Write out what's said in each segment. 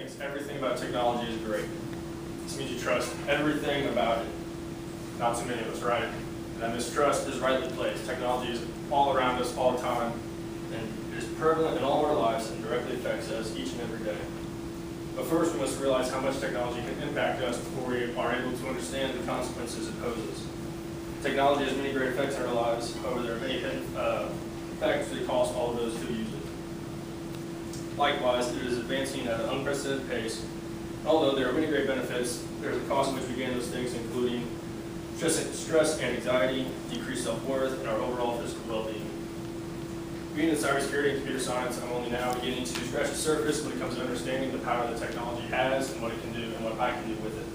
thinks everything about technology is great. This means you trust everything about it. Not too many of us, right? And that mistrust is rightly placed. Technology is all around us all the time, and it is prevalent in all of our lives and directly affects us each and every day. But first, we must realize how much technology can impact us before we are able to understand the consequences it poses. Technology has many great effects in our lives. However, there are many effects that cost all of those who use it. Likewise, it is advancing at an unprecedented pace. Although there are many great benefits, there is a cost in which we gain those things, including stress and anxiety, decreased self-worth, and our overall physical well-being. Being in cybersecurity and computer science, I'm only now beginning to scratch the surface when it comes to understanding the power that technology has and what it can do and what I can do with it.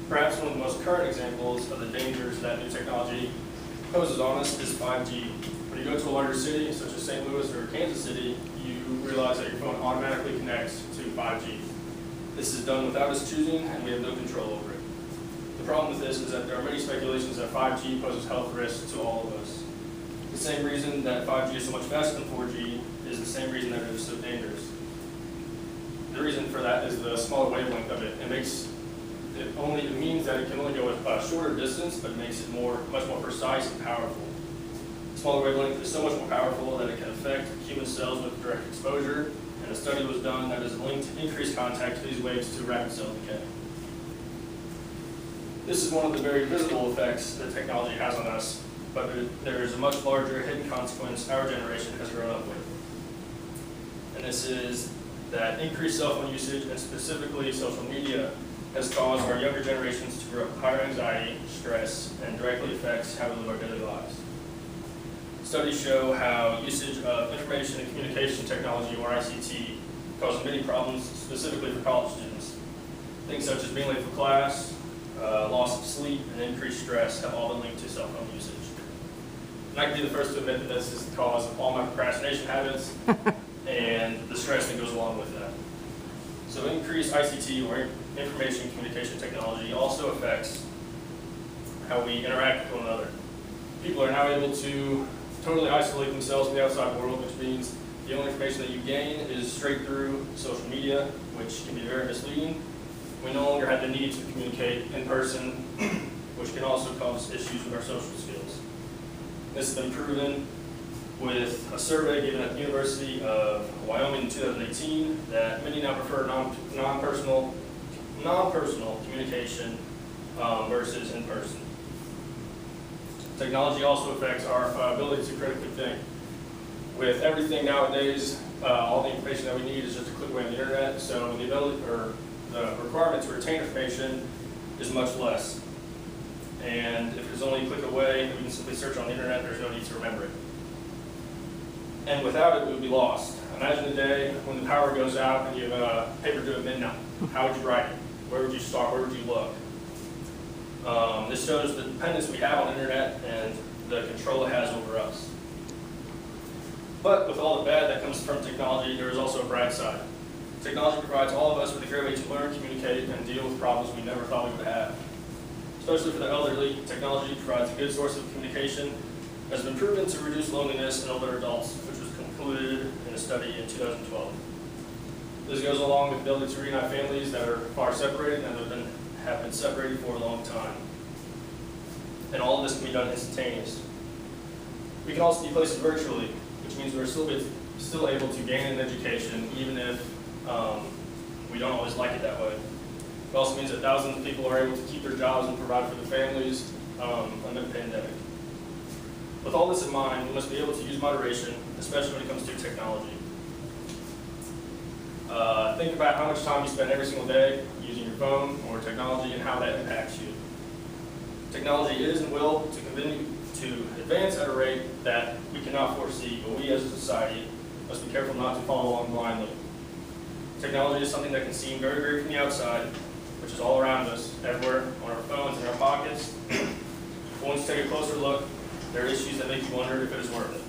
Perhaps one of the most current examples of the dangers that new technology poses on us is 5G. When you go to a larger city, such as St. Louis or Kansas City, you realize that your phone automatically connects to 5G. This is done without us choosing, and we have no control over it. The problem with this is that there are many speculations that 5G poses health risks to all of us. The same reason that 5G is so much faster than 4G is the same reason that it is so dangerous. The reason for that is the smaller wavelength of it. It means that it can only go a shorter distance, but it makes it much more precise and powerful. The smaller wavelength is so much more powerful that it can affect human cells with direct exposure, and a study was done that has linked increased contact to these waves to rapid cell decay. This is one of the very visible effects that technology has on us, but there is a much larger hidden consequence our generation has grown up with. And this is that increased cell phone usage, and specifically social media, has caused our younger generations to grow up with higher anxiety, stress, and directly affects how we live our daily lives. Studies show how usage of information and communication technology, or ICT, causes many problems, specifically for college students. Things such as being late for class, loss of sleep, and increased stress have all been linked to cell phone usage. And I can be the first to admit that this is the cause of all my procrastination habits and the stress that goes along with that. So increased ICT, or information communication technology, also affects how we interact with one another. People are now able to totally isolate themselves from the outside world, which means the only information that you gain is straight through social media, which can be very misleading. We no longer have the need to communicate in person, which can also cause issues with our social skills. This has been proven with a survey given at the University of Wyoming in 2018 that many now prefer non-personal communication versus in person. Technology also affects our ability to critically think. With everything nowadays, all the information that we need is just a click away on the internet, so the ability or the requirement to retain information is much less. And if it's only a click away, we can simply search on the internet, there's no need to remember it. And without it, we would be lost. Imagine a day when the power goes out and you have a paper due at midnight. How would you write it? Where would you start? Where would you look? This shows the dependence we have on the internet and the control it has over us. But with all the bad that comes from technology, there is also a bright side. Technology provides all of us with a great way to learn, communicate, and deal with problems we never thought we would have. Especially for the elderly, technology provides a good source of communication, has been proven to reduce loneliness in older adults, which was concluded in a study in 2012. This goes along with the ability to reunite families that are far separated and have been separated for a long time. And all of this can be done instantaneously. We can also be places virtually, which means we're still able to gain an education, even if we don't always like it that way. It also means that thousands of people are able to keep their jobs and provide for their families under the pandemic. With all this in mind, we must be able to use moderation, especially when it comes to technology. Think about how much time you spend every single day using your phone or technology and how that impacts you. Technology is and will continue to advance at a rate that we cannot foresee, but we as a society must be careful not to follow along blindly. Technology is something that can seem very great from the outside, which is all around us, everywhere, on our phones, in our pockets. But once you take a closer look, there are issues that make you wonder if it is worth it.